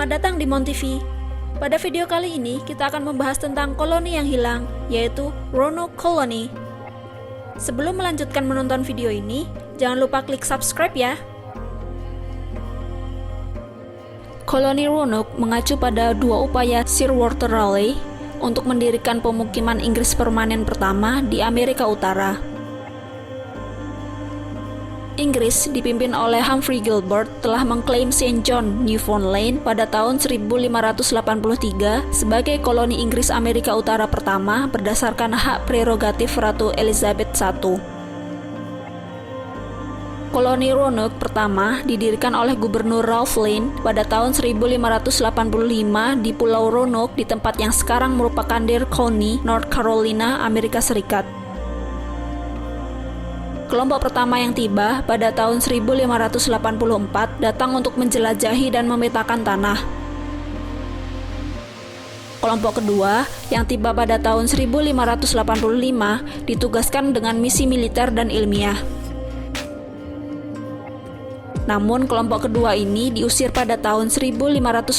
Selamat datang di Mon TV. Pada video kali ini, kita akan membahas tentang koloni yang hilang, yaitu Roanoke Colony. Sebelum melanjutkan menonton video ini, jangan lupa klik subscribe ya. Koloni Roanoke mengacu pada dua upaya Sir Walter Raleigh untuk mendirikan pemukiman Inggris permanen pertama di Amerika Utara. Inggris dipimpin oleh Humphrey Gilbert telah mengklaim St. John, Newfoundland pada tahun 1583 sebagai koloni Inggris Amerika Utara pertama berdasarkan hak prerogatif Ratu Elizabeth I. Koloni Roanoke pertama didirikan oleh Gubernur Ralph Lane pada tahun 1585 di Pulau Roanoke di tempat yang sekarang merupakan Dare County, North Carolina, Amerika Serikat. Kelompok pertama yang tiba pada tahun 1584 datang untuk menjelajahi dan memetakan tanah. Kelompok kedua yang tiba pada tahun 1585 ditugaskan dengan misi militer dan ilmiah. Namun kelompok kedua ini diusir pada tahun 1586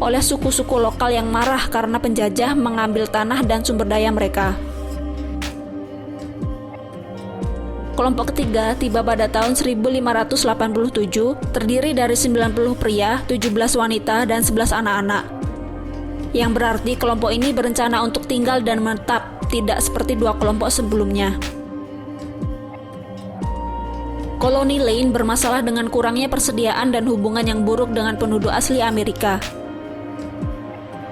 oleh suku-suku lokal yang marah karena penjajah mengambil tanah dan sumber daya mereka. Kelompok ketiga tiba pada tahun 1587, terdiri dari 90 pria, 17 wanita, dan 11 anak-anak. Yang berarti kelompok ini berencana untuk tinggal dan menetap, tidak seperti dua kelompok sebelumnya. Koloni Lane bermasalah dengan kurangnya persediaan dan hubungan yang buruk dengan penduduk asli Amerika.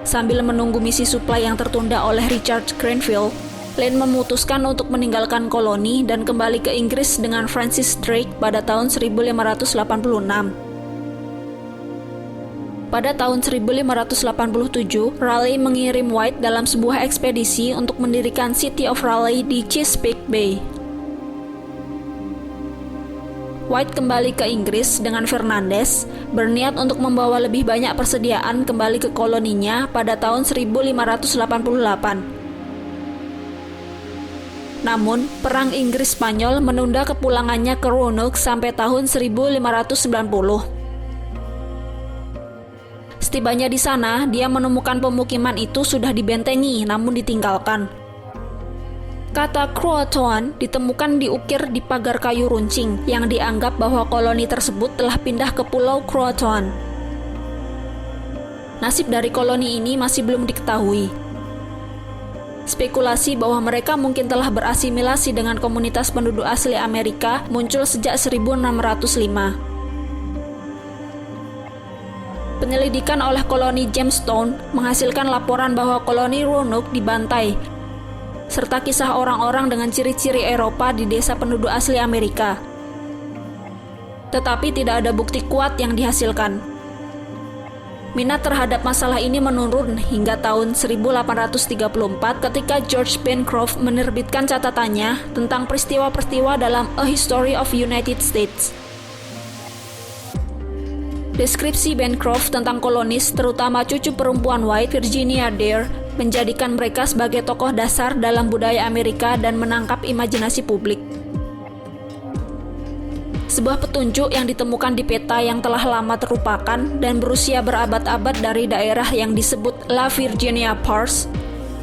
Sambil menunggu misi suplai yang tertunda oleh Richard Grenville, Lane memutuskan untuk meninggalkan koloni dan kembali ke Inggris dengan Francis Drake pada tahun 1586. Pada tahun 1587, Raleigh mengirim White dalam sebuah ekspedisi untuk mendirikan City of Raleigh di Chesapeake Bay. White kembali ke Inggris dengan Fernandez, berniat untuk membawa lebih banyak persediaan kembali ke koloninya pada tahun 1588. Namun, Perang Inggris-Spanyol menunda kepulangannya ke Roanoke sampai tahun 1590. Setibanya di sana, dia menemukan pemukiman itu sudah dibentengi namun ditinggalkan. Kata Croatoan ditemukan diukir di pagar kayu runcing yang dianggap bahwa koloni tersebut telah pindah ke Pulau Croatoan. Nasib dari koloni ini masih belum diketahui. Spekulasi bahwa mereka mungkin telah berasimilasi dengan komunitas penduduk asli Amerika muncul sejak 1605. Penyelidikan oleh koloni Jamestown menghasilkan laporan bahwa koloni Roanoke dibantai, serta kisah orang-orang dengan ciri-ciri Eropa di desa penduduk asli Amerika. Tetapi tidak ada bukti kuat yang dihasilkan. Minat terhadap masalah ini menurun hingga tahun 1834 ketika George Bancroft menerbitkan catatannya tentang peristiwa-peristiwa dalam A History of United States. Deskripsi Bancroft tentang kolonis, terutama cucu perempuan White, Virginia Dare, menjadikan mereka sebagai tokoh dasar dalam budaya Amerika dan menangkap imajinasi publik. Sebuah petunjuk yang ditemukan di peta yang telah lama terlupakan dan berusia berabad-abad dari daerah yang disebut La Virginia Pars,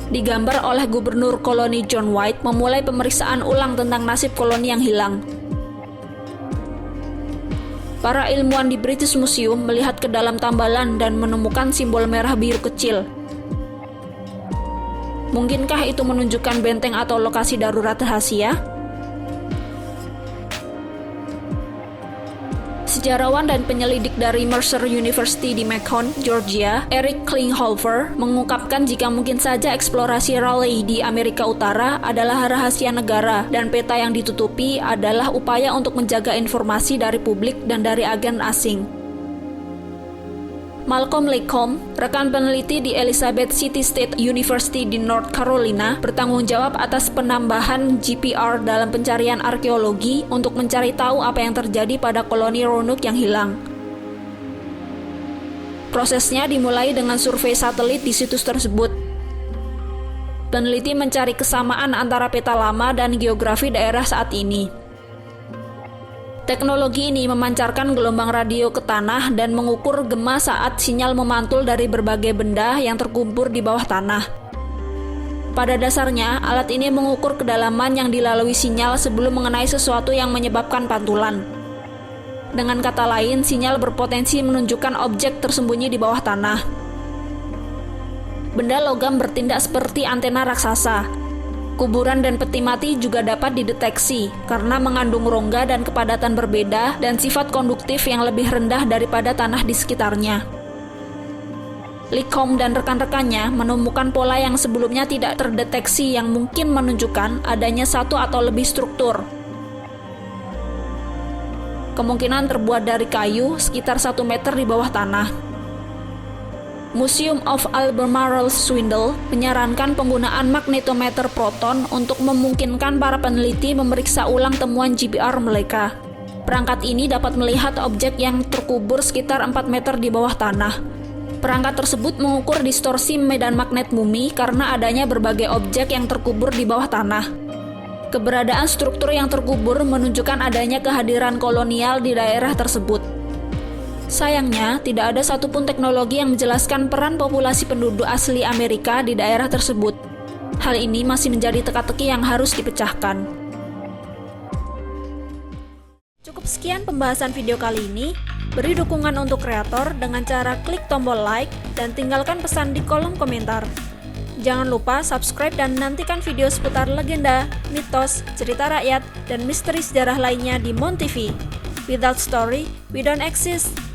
digambar oleh Gubernur koloni John White memulai pemeriksaan ulang tentang nasib koloni yang hilang. Para ilmuwan di British Museum melihat ke dalam tambalan dan menemukan simbol merah biru kecil. Mungkinkah itu menunjukkan benteng atau lokasi darurat rahasia? Sejarawan dan penyelidik dari Mercer University di Macon, Georgia, Eric Klinghoffer, mengungkapkan jika mungkin saja eksplorasi Raleigh di Amerika Utara adalah rahasia negara dan peta yang ditutupi adalah upaya untuk menjaga informasi dari publik dan dari agen asing. Malcolm Lacombe, rekan peneliti di Elizabeth City State University di North Carolina, bertanggung jawab atas penambahan GPR dalam pencarian arkeologi untuk mencari tahu apa yang terjadi pada koloni Roanoke yang hilang. Prosesnya dimulai dengan survei satelit di situs tersebut. Peneliti mencari kesamaan antara peta lama dan geografi daerah saat ini. Teknologi ini memancarkan gelombang radio ke tanah dan mengukur gema saat sinyal memantul dari berbagai benda yang terkubur di bawah tanah. Pada dasarnya, alat ini mengukur kedalaman yang dilalui sinyal sebelum mengenai sesuatu yang menyebabkan pantulan. Dengan kata lain, sinyal berpotensi menunjukkan objek tersembunyi di bawah tanah. Benda logam bertindak seperti antena raksasa. Kuburan dan peti mati juga dapat dideteksi karena mengandung rongga dan kepadatan berbeda dan sifat konduktif yang lebih rendah daripada tanah di sekitarnya. Lickham dan rekan-rekannya menemukan pola yang sebelumnya tidak terdeteksi yang mungkin menunjukkan adanya satu atau lebih struktur. Kemungkinan terbuat dari kayu sekitar 1 meter di bawah tanah. Museum of Albemarle Swindle menyarankan penggunaan magnetometer proton untuk memungkinkan para peneliti memeriksa ulang temuan GPR mereka. Perangkat ini dapat melihat objek yang terkubur sekitar 4 meter di bawah tanah. Perangkat tersebut mengukur distorsi medan magnet bumi karena adanya berbagai objek yang terkubur di bawah tanah. Keberadaan struktur yang terkubur menunjukkan adanya kehadiran kolonial di daerah tersebut. Sayangnya, tidak ada satupun teknologi yang menjelaskan peran populasi penduduk asli Amerika di daerah tersebut. Hal ini masih menjadi teka-teki yang harus dipecahkan. Cukup sekian pembahasan video kali ini. Beri dukungan untuk kreator dengan cara klik tombol like dan tinggalkan pesan di kolom komentar. Jangan lupa subscribe dan nantikan video seputar legenda, mitos, cerita rakyat, dan misteri sejarah lainnya di Mon TV. Without story, we don't exist.